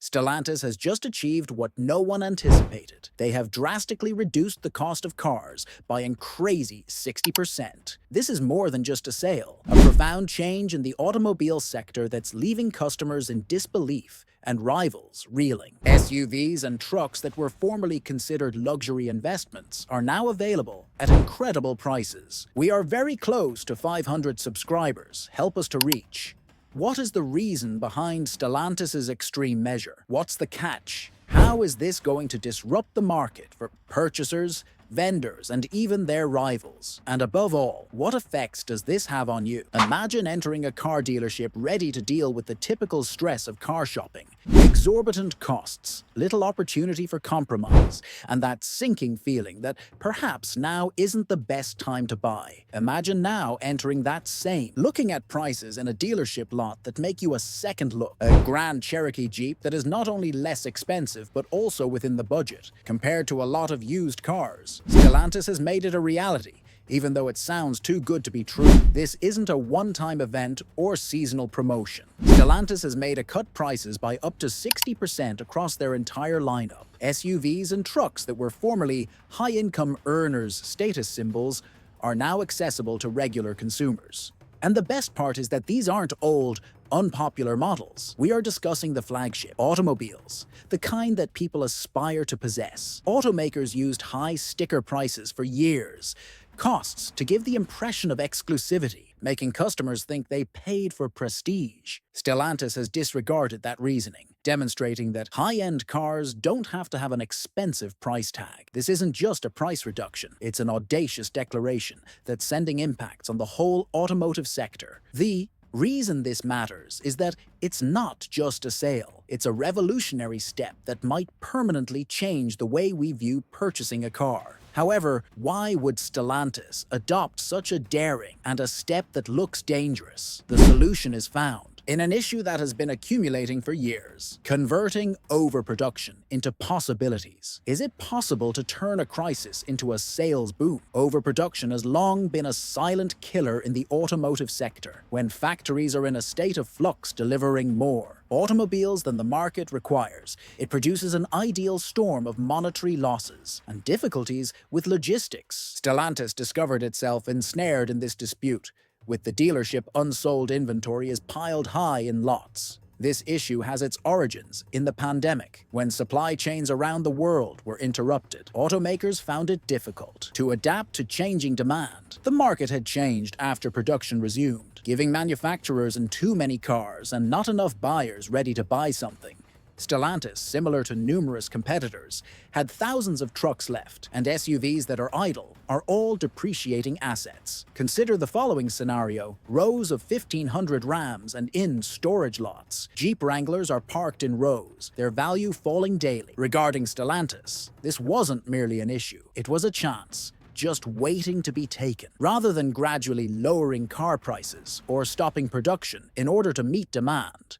Stellantis has just achieved what no one anticipated. They have drastically reduced the cost of cars by a crazy 60%. This is more than just a sale, a profound change in the automobile sector that's leaving customers in disbelief and rivals reeling. SUVs and trucks that were formerly considered luxury investments are now available at incredible prices. We are very close to 500 subscribers. Help us to reach. What is the reason behind Stellantis' extreme measure? What's the catch? How is this going to disrupt the market for purchasers, vendors, and even their rivals? And above all, what effects does this have on you? Imagine entering a car dealership ready to deal with the typical stress of car shopping. Exorbitant costs, little opportunity for compromise, and that sinking feeling that perhaps now isn't the best time to buy. Imagine now entering that same, looking at prices in a dealership lot that make you a second look. A Grand Cherokee Jeep that is not only less expensive but also within the budget, compared to a lot of used cars. Stellantis has made it a reality. Even though it sounds too good to be true, this isn't a one-time event or seasonal promotion. Stellantis has made cut prices by up to 60% across their entire lineup. SUVs and trucks that were formerly high-income earners' status symbols are now accessible to regular consumers. And the best part is that these aren't old, unpopular models. We are discussing the flagship automobiles, the kind that people aspire to possess. Automakers used high sticker prices for years, costs to give the impression of exclusivity, making customers think they paid for prestige. Stellantis has disregarded that reasoning, demonstrating that high-end cars don't have to have an expensive price tag. This isn't just a price reduction, it's an audacious declaration that's sending impacts on the whole automotive sector. The reason this matters is that it's not just a sale, it's a revolutionary step that might permanently change the way we view purchasing a car. However, why would Stellantis adopt such a daring and a step that looks dangerous? The solution is found in an issue that has been accumulating for years: converting overproduction into possibilities. Is it possible to turn a crisis into a sales boom? Overproduction has long been a silent killer in the automotive sector. When factories are in a state of flux delivering more automobiles than the market requires, it produces an ideal storm of monetary losses and difficulties with logistics. Stellantis discovered itself ensnared in this dispute, with the dealership unsold inventory is piled high in lots. This issue has its origins in the pandemic, when supply chains around the world were interrupted. Automakers found it difficult to adapt to changing demand. The market had changed after production resumed, giving manufacturers too many cars and not enough buyers ready to buy something. Stellantis, similar to numerous competitors, had thousands of trucks left, and SUVs that are idle are all depreciating assets. Consider the following scenario: rows of 1,500 Rams and in storage lots. Jeep Wranglers are parked in rows, their value falling daily. Regarding Stellantis, this wasn't merely an issue, it was a chance, just waiting to be taken. Rather than gradually lowering car prices or stopping production in order to meet demand,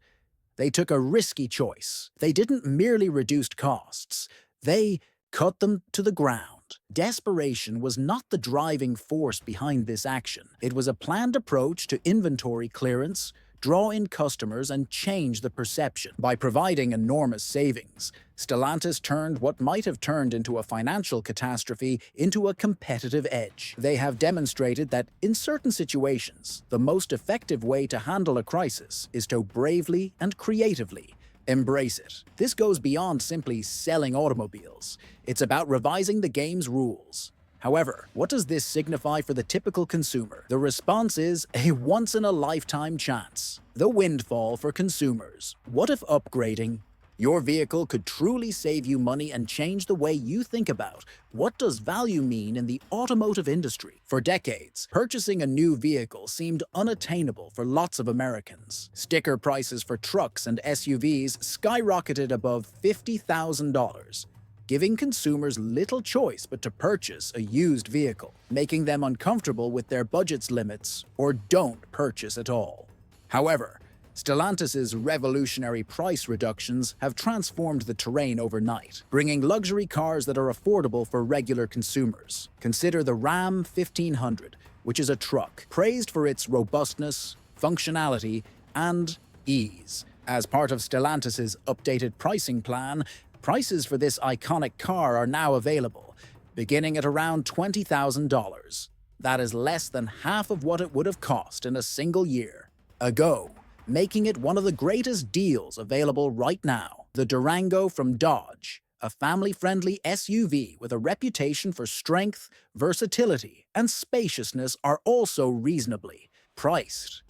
they took a risky choice. They didn't merely reduce costs, they cut them to the ground. Desperation was not the driving force behind this action. It was a planned approach to inventory clearance, draw in customers, and change the perception. By providing enormous savings, Stellantis turned what might have turned into a financial catastrophe into a competitive edge. They have demonstrated that in certain situations, the most effective way to handle a crisis is to bravely and creatively embrace it. This goes beyond simply selling automobiles. It's about revising the game's rules. However, what does this signify for the typical consumer? The response is a once-in-a-lifetime chance. The windfall for consumers. What if upgrading your vehicle could truly save you money and change the way you think about what does value mean in the automotive industry? For decades, purchasing a new vehicle seemed unattainable for lots of Americans. Sticker prices for trucks and SUVs skyrocketed above $50,000. Giving consumers little choice but to purchase a used vehicle, making them uncomfortable with their budget's limits or don't purchase at all. However, Stellantis' revolutionary price reductions have transformed the terrain overnight, bringing luxury cars that are affordable for regular consumers. Consider the Ram 1500, which is a truck praised for its robustness, functionality, and ease. As part of Stellantis' updated pricing plan, prices for this iconic car are now available, beginning at around $20,000. That is less than half of what it would have cost in a single year ago, making it one of the greatest deals available right now. The Durango from Dodge, a family-friendly SUV with a reputation for strength, versatility, and spaciousness, are also reasonably priced.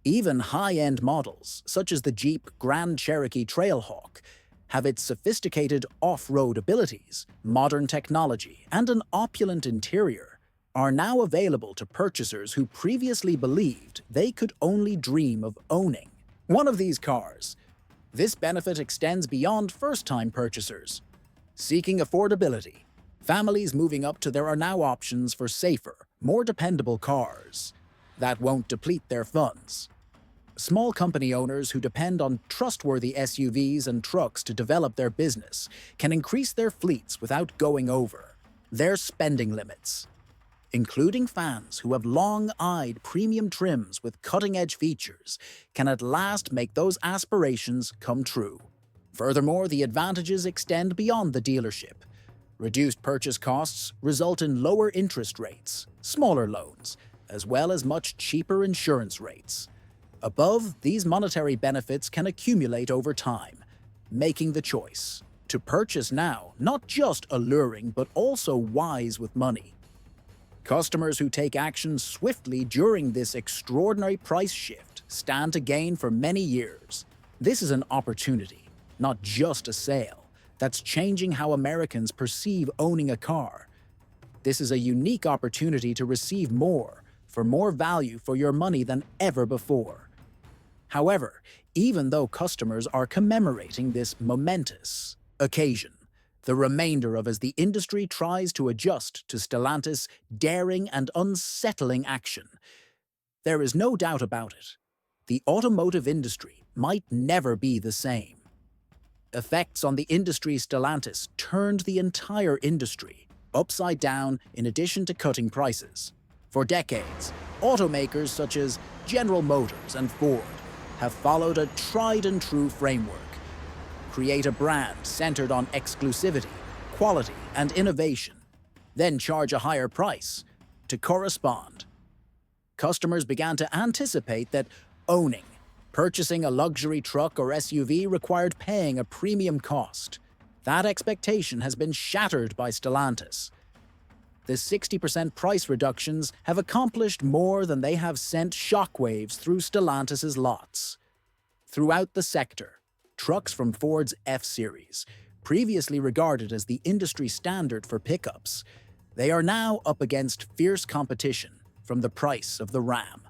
Even high-end models, such as the Jeep Grand Cherokee Trailhawk, have its sophisticated off-road abilities, modern technology, and an opulent interior, are now available to purchasers who previously believed they could only dream of owning one of these cars. This benefit extends beyond first-time purchasers. Seeking affordability, families moving up to there are now options for safer, more dependable cars that won't deplete their funds. Small company owners who depend on trustworthy SUVs and trucks to develop their business can increase their fleets without going over their spending limits. Including fans who have long-eyed premium trims with cutting-edge features can at last make those aspirations come true. Furthermore, the advantages extend beyond the dealership. Reduced purchase costs result in lower interest rates, smaller loans, as well as much cheaper insurance rates. Above, these monetary benefits can accumulate over time, making the choice to purchase now not just alluring but also wise with money. Customers who take action swiftly during this extraordinary price shift stand to gain for many years. This is an opportunity, not just a sale, that's changing how Americans perceive owning a car. This is a unique opportunity to receive more, for more value for your money than ever before. However, even though customers are commemorating this momentous occasion, the remainder of as the industry tries to adjust to Stellantis' daring and unsettling action. There is no doubt about it. The automotive industry might never be the same. Effects on the industry. Stellantis turned the entire industry upside down in addition to cutting prices. For decades, automakers such as General Motors and Ford have followed a tried-and-true framework. Create a brand centered on exclusivity, quality, and innovation, then charge a higher price to correspond. Customers began to anticipate that purchasing a luxury truck or SUV required paying a premium cost. That expectation has been shattered by Stellantis. The 60% price reductions have accomplished more than they have sent shockwaves through Stellantis' lots. Throughout the sector, trucks from Ford's F-Series, previously regarded as the industry standard for pickups, they are now up against fierce competition from the price of the Ram.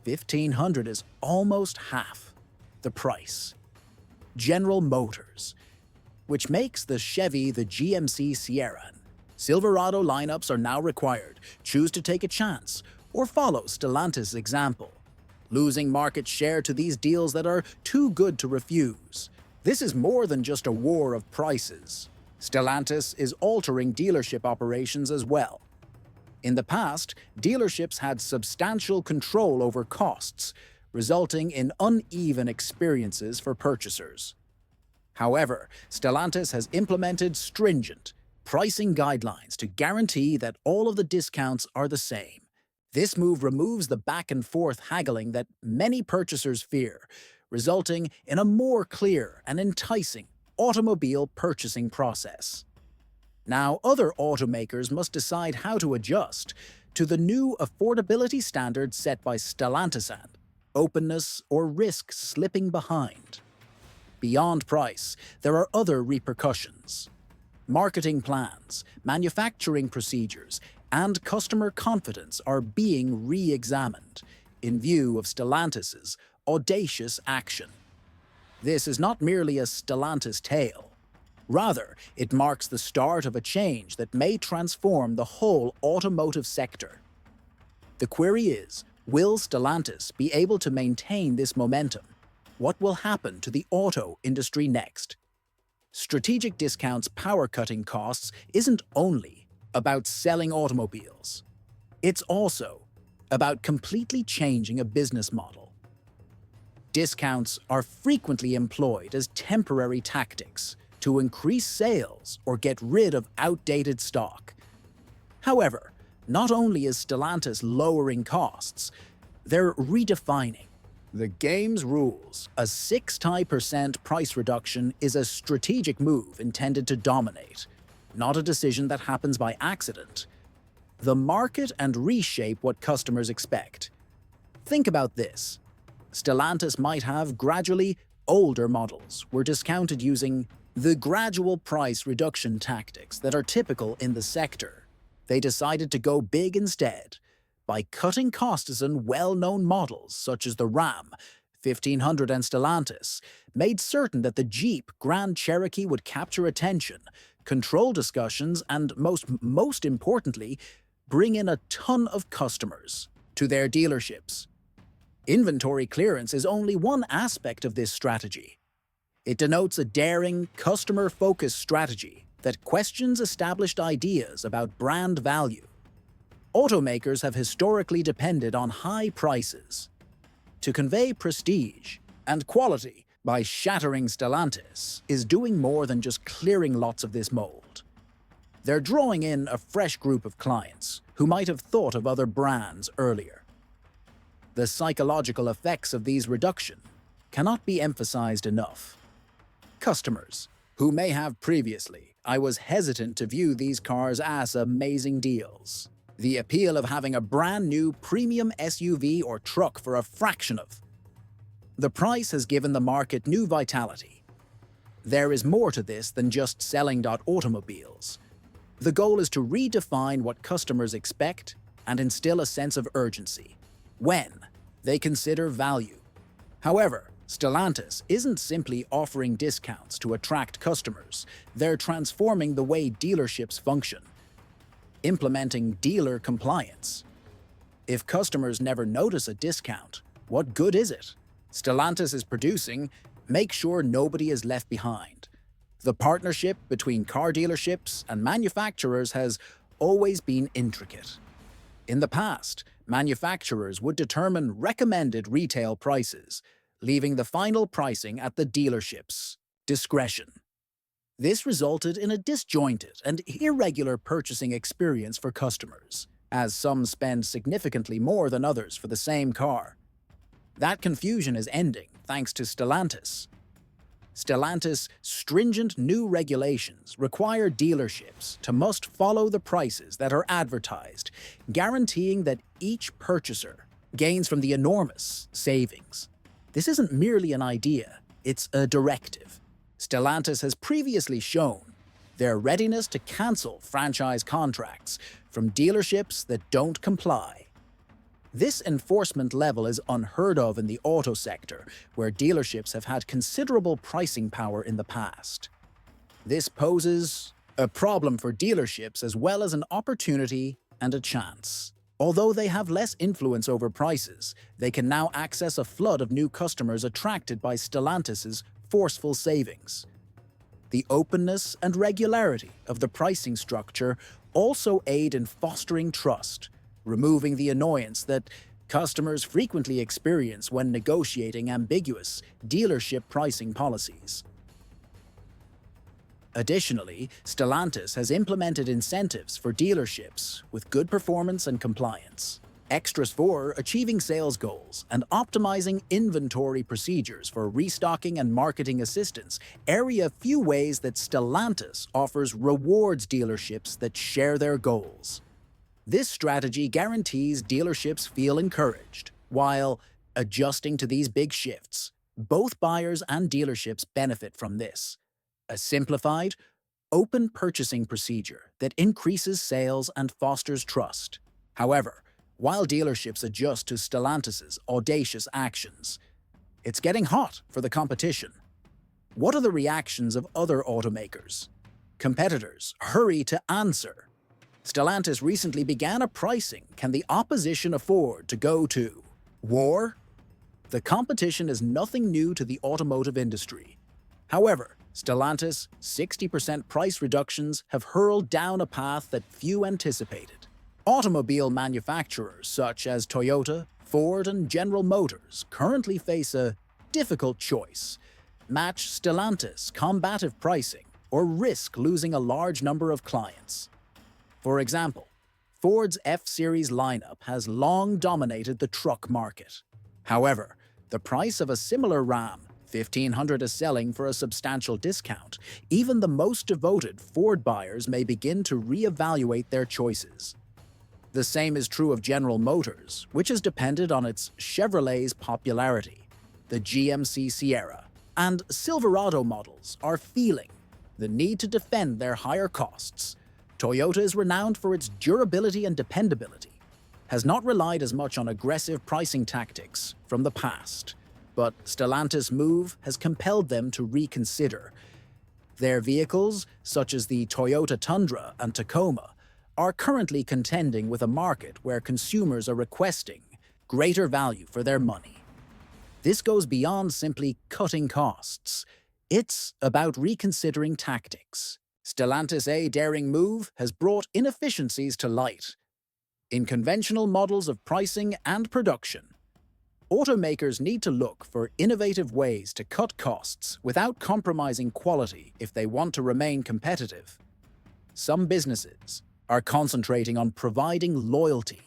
$1,500 is almost half the price. General Motors, which makes the Chevy, the GMC Sierra, and Silverado lineups are now required. Choose to take a chance or follow Stellantis' example, losing market share to these deals that are too good to refuse. This is more than just a war of prices. Stellantis is altering dealership operations as well. In the past, dealerships had substantial control over costs, resulting in uneven experiences for purchasers. However, Stellantis has implemented stringent pricing guidelines to guarantee that all of the discounts are the same. This move removes the back-and-forth haggling that many purchasers fear, resulting in a more clear and enticing automobile purchasing process. Now, other automakers must decide how to adjust to the new affordability standards set by Stellantis and openness or risk slipping behind. Beyond price, there are other repercussions. Marketing plans, manufacturing procedures, and customer confidence are being re-examined in view of Stellantis' audacious action. This is not merely a Stellantis tale. Rather, it marks the start of a change that may transform the whole automotive sector. The query is, will Stellantis be able to maintain this momentum? What will happen to the auto industry next? Strategic discounts power-cutting costs isn't only about selling automobiles. It's also about completely changing a business model. Discounts are frequently employed as temporary tactics to increase sales or get rid of outdated stock. However, not only is Stellantis lowering costs, they're redefining the game's rules. A 60% price reduction is a strategic move intended to dominate, not a decision that happens by accident. The market and reshape what customers expect. Think about this. Stellantis might have gradually older models were discounted using the gradual price reduction tactics that are typical in the sector. They decided to go big instead by cutting costs on well-known models such as the Ram 1500 and Stellantis, made certain that the Jeep Grand Cherokee would capture attention, control discussions, and most importantly, bring in a ton of customers to their dealerships. Inventory clearance is only one aspect of this strategy. It denotes a daring, customer-focused strategy that questions established ideas about brand value. Automakers have historically depended on high prices to convey prestige and quality. By shattering Stellantis is doing more than just clearing lots of this mold. They're drawing in a fresh group of clients who might have thought of other brands earlier. The psychological effects of these reductions cannot be emphasized enough. Customers who may have previously, I was hesitant to view these cars as amazing deals. The appeal of having a brand new premium SUV or truck for a fraction of the price has given the market new vitality. There is more to this than just selling automobiles. The goal is to redefine what customers expect and instill a sense of urgency when they consider value. However, Stellantis isn't simply offering discounts to attract customers. They're transforming the way dealerships function, implementing dealer compliance. If customers never notice a discount, what good is it? Stellantis is producing, make sure nobody is left behind. The partnership between car dealerships and manufacturers has always been intricate. In the past, manufacturers would determine recommended retail prices, leaving the final pricing at the dealership's discretion. This resulted in a disjointed and irregular purchasing experience for customers, as some spend significantly more than others for the same car. That confusion is ending thanks to Stellantis. Stellantis' stringent new regulations require dealerships to must follow the prices that are advertised, guaranteeing that each purchaser gains from the enormous savings. This isn't merely an idea, it's a directive. Stellantis has previously shown their readiness to cancel franchise contracts from dealerships that don't comply. This enforcement level is unheard of in the auto sector, where dealerships have had considerable pricing power in the past. This poses a problem for dealerships as well as an opportunity and a chance. Although they have less influence over prices, they can now access a flood of new customers attracted by Stellantis' forceful savings. The openness and regularity of the pricing structure also aid in fostering trust, removing the annoyance that customers frequently experience when negotiating ambiguous dealership pricing policies. Additionally, Stellantis has implemented incentives for dealerships with good performance and compliance, extras for achieving sales goals, and optimizing inventory procedures for restocking and marketing assistance, a few ways that Stellantis offers rewards dealerships that share their goals. This strategy guarantees dealerships feel encouraged. While adjusting to these big shifts, both buyers and dealerships benefit from this. A simplified, open purchasing procedure that increases sales and fosters trust. However, while dealerships adjust to Stellantis' audacious actions, it's getting hot for the competition. What are the reactions of other automakers? Competitors hurry to answer. Stellantis recently began a pricing. Can the opposition afford to go to war? The competition is nothing new to the automotive industry. However, Stellantis' 60% price reductions have hurled down a path that few anticipated. Automobile manufacturers such as Toyota, Ford, and General Motors currently face a Difficult choice. Match Stellantis' combative pricing or risk losing a large number of clients. For example, Ford's F-Series lineup has long dominated the truck market. However, the price of a similar Ram 1500 is selling for a substantial discount. Even the most devoted Ford buyers may begin to reevaluate their choices. The same is true of General Motors, which has depended on its Chevrolet's popularity. The GMC Sierra and Silverado models are feeling the need to defend their higher costs. Toyota is renowned for its durability and dependability, has not relied as much on aggressive pricing tactics from the past, but Stellantis' move has compelled them to reconsider. Their vehicles, such as the Toyota Tundra and Tacoma, are currently contending with a market where consumers are requesting greater value for their money. This goes beyond simply cutting costs. It's about reconsidering tactics. Stellantis' daring move has brought inefficiencies to light in conventional models of pricing and production. Automakers need to look for innovative ways to cut costs without compromising quality if they want to remain competitive. Some businesses are concentrating on providing loyalty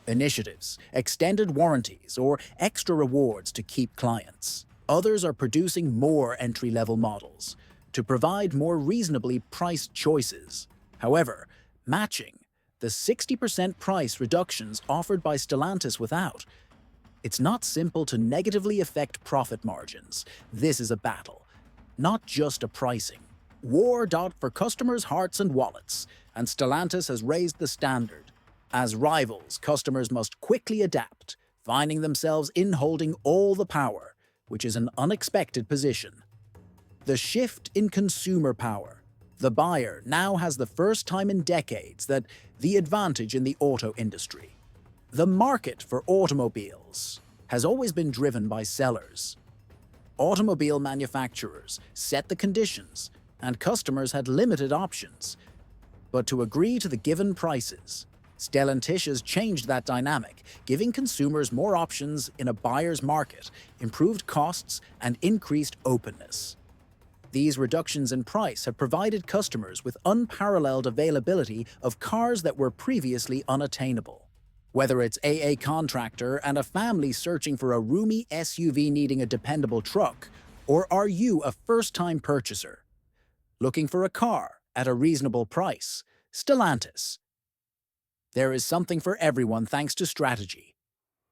initiatives, extended warranties, or extra rewards to keep clients. Others are producing more entry-level models to provide more reasonably priced choices. However, matching the 60% price reductions offered by Stellantis without, it's not simple to negatively affect profit margins. This is a battle, not just a pricing war for customers' hearts and wallets, and Stellantis has raised the standard. As rivals, customers must quickly adapt, finding themselves in holding all the power, which is an unexpected position. The shift in consumer power. The buyer now has the first time in decades that the advantage in the auto industry. The market for automobiles has always been driven by sellers. Automobile manufacturers set the conditions, and customers had limited options. But to agree to the given prices, Stellantis has changed that dynamic, giving consumers more options in a buyer's market, improved costs, and increased openness. These reductions in price have provided customers with unparalleled availability of cars that were previously unattainable. Whether it's a contractor and a family searching for a roomy SUV needing a dependable truck, or are you a first-time purchaser looking for a car at a reasonable price, Stellantis. There is something for everyone thanks to strategy.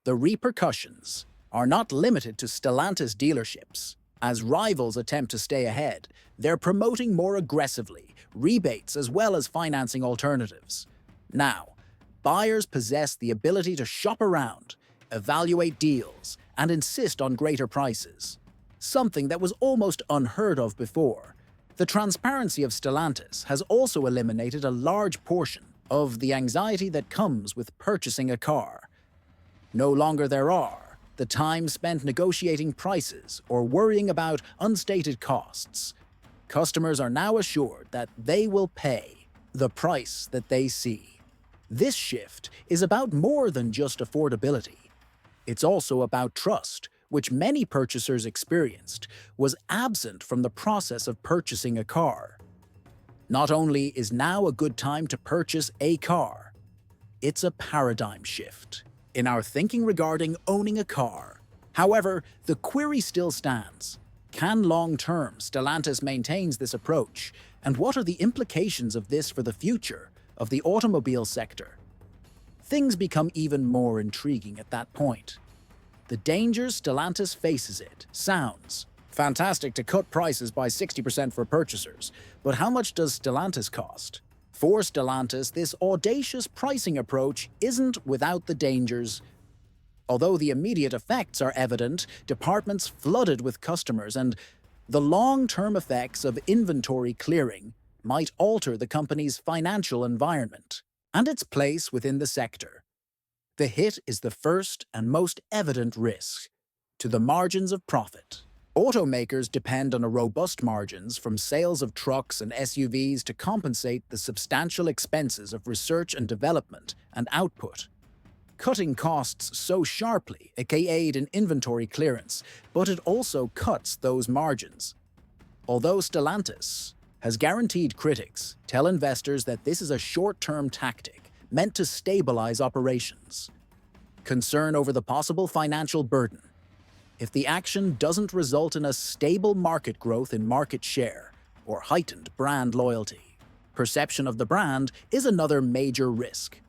The repercussions are not limited to Stellantis dealerships. As rivals attempt to stay ahead, they're promoting more aggressively, rebates as well as financing alternatives. Now, buyers possess the ability to shop around, evaluate deals, and insist on greater prices, something that was almost unheard of before. The transparency of Stellantis has also eliminated a large portion of the anxiety that comes with purchasing a car. No longer there are the time spent negotiating prices or worrying about unstated costs. Customers are now assured that they will pay the price that they see. This shift is about more than just affordability. It's also about trust, which many purchasers experienced was absent from the process of purchasing a car. Not only is now a good time to purchase a car, it's a paradigm shift in our thinking regarding owning a car. However, the query still stands. Can long-term Stellantis maintains this approach, and what are the implications of this for the future of the automobile sector? Things become even more intriguing at that point. The dangers Stellantis faces sounds fantastic to cut prices by 60% for purchasers, but how much does Stellantis cost? For Stellantis, this audacious pricing approach isn't without the dangers. Although the immediate effects are evident, departments flooded with customers, and the long-term effects of inventory clearing might alter the company's financial environment and its place within the sector. The hit is the first and most evident risk to the margins of profit. Automakers depend on robust margins from sales of trucks and SUVs to compensate the substantial expenses of research and development and output. cutting costs so sharply it can aid in inventory clearance, but it also cuts those margins. Although Stellantis has guaranteed critics tell investors that this is a short-term tactic meant to stabilize operations. Concern over the possible financial burden. If the action doesn't result in a stable market growth in market share or heightened brand loyalty, perception of the brand is another major risk.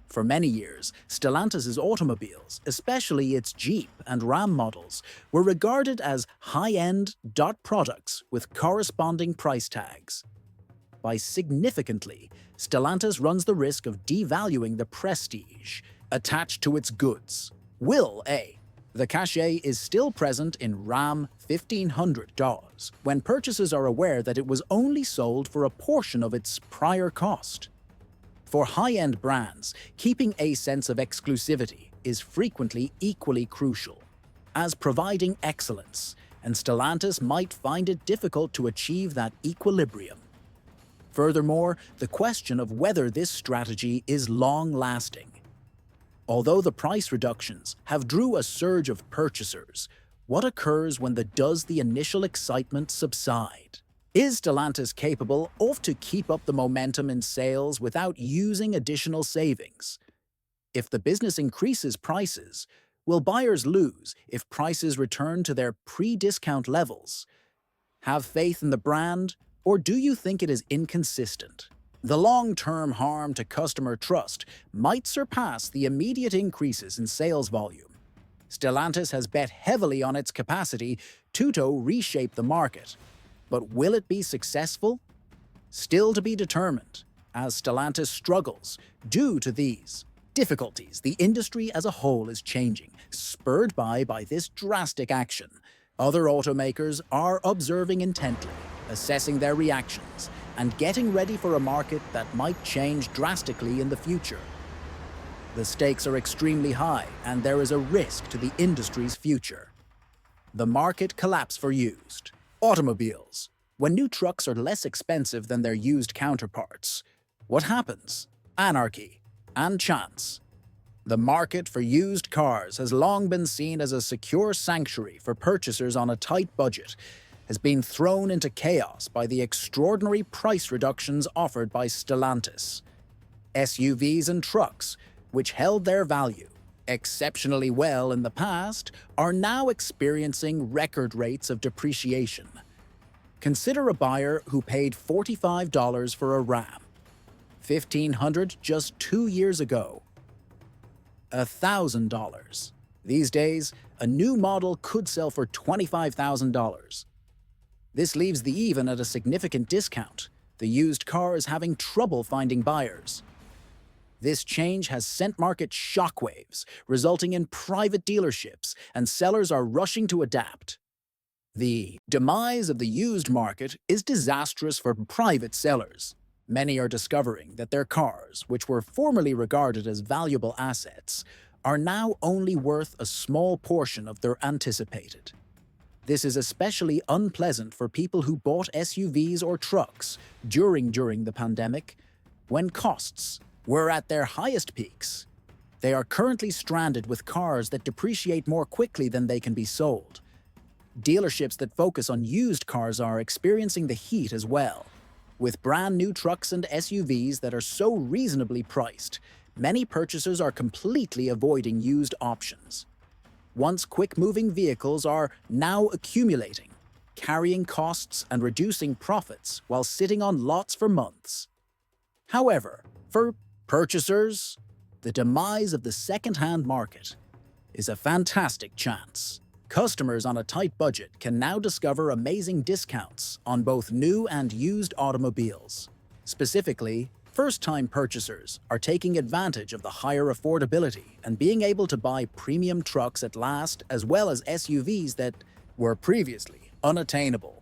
For many years, Stellantis' automobiles, especially its Jeep and Ram models, were regarded as high-end dot products with corresponding price tags. By significantly, Stellantis runs the risk of devaluing the prestige attached to its goods. The cachet is still present in Ram $1,500 when purchasers are aware that it was only sold for a portion of its prior cost. For high-end brands, keeping a sense of exclusivity is frequently equally crucial, as providing excellence, and Stellantis might find it difficult to achieve that equilibrium. Furthermore, the question of whether this strategy is long-lasting. Although the price reductions have drew a surge of purchasers, what occurs when the initial excitement subside? Is Stellantis capable to keep up the momentum in sales without using additional savings? If the business increases prices, will buyers lose if prices return to their pre-discount levels? Have faith in the brand, or do you think it is inconsistent? The long-term harm to customer trust might surpass the immediate increases in sales volume. Stellantis has bet heavily on its capacity to reshape the market. But will it be successful? Still to be determined, as Stellantis struggles due to these difficulties. The industry as a whole is changing, spurred by this drastic action. Other automakers are observing intently, assessing their reactions, and getting ready for a market that might change drastically in the future. The stakes are extremely high, and there is a risk to the industry's future. The market collapse for used automobiles. When new trucks are less expensive than their used counterparts, what happens? Anarchy and chance. The market for used cars has long been seen as a secure sanctuary for purchasers on a tight budget, has been thrown into chaos by the extraordinary price reductions offered by Stellantis. SUVs and trucks, which held their value exceptionally well in the past, are now experiencing record rates of depreciation. Consider a buyer who paid $45 for a Ram, $1,500 just 2 years ago. $1,000. These days, a new model could sell for $25,000. This leaves the even at a significant discount. The used car is having trouble finding buyers. This change has sent market shockwaves, resulting in private dealerships, and sellers are rushing to adapt. The demise of the used market is disastrous for private sellers. Many are discovering that their cars, which were formerly regarded as valuable assets, are now only worth a small portion of their anticipated. This is especially unpleasant for people who bought SUVs or trucks during the pandemic, when costs were at their highest peaks. They are currently stranded with cars that depreciate more quickly than they can be sold. Dealerships that focus on used cars are experiencing the heat as well. With brand new trucks and SUVs that are so reasonably priced, many purchasers are completely avoiding used options. Once quick-moving vehicles are now accumulating, carrying costs and reducing profits while sitting on lots for months. However, for purchasers, the demise of the second-hand market is a fantastic chance. Customers on a tight budget can now discover amazing discounts on both new and used automobiles. Specifically, first-time purchasers are taking advantage of the higher affordability and being able to buy premium trucks at last, as well as SUVs that were previously unattainable.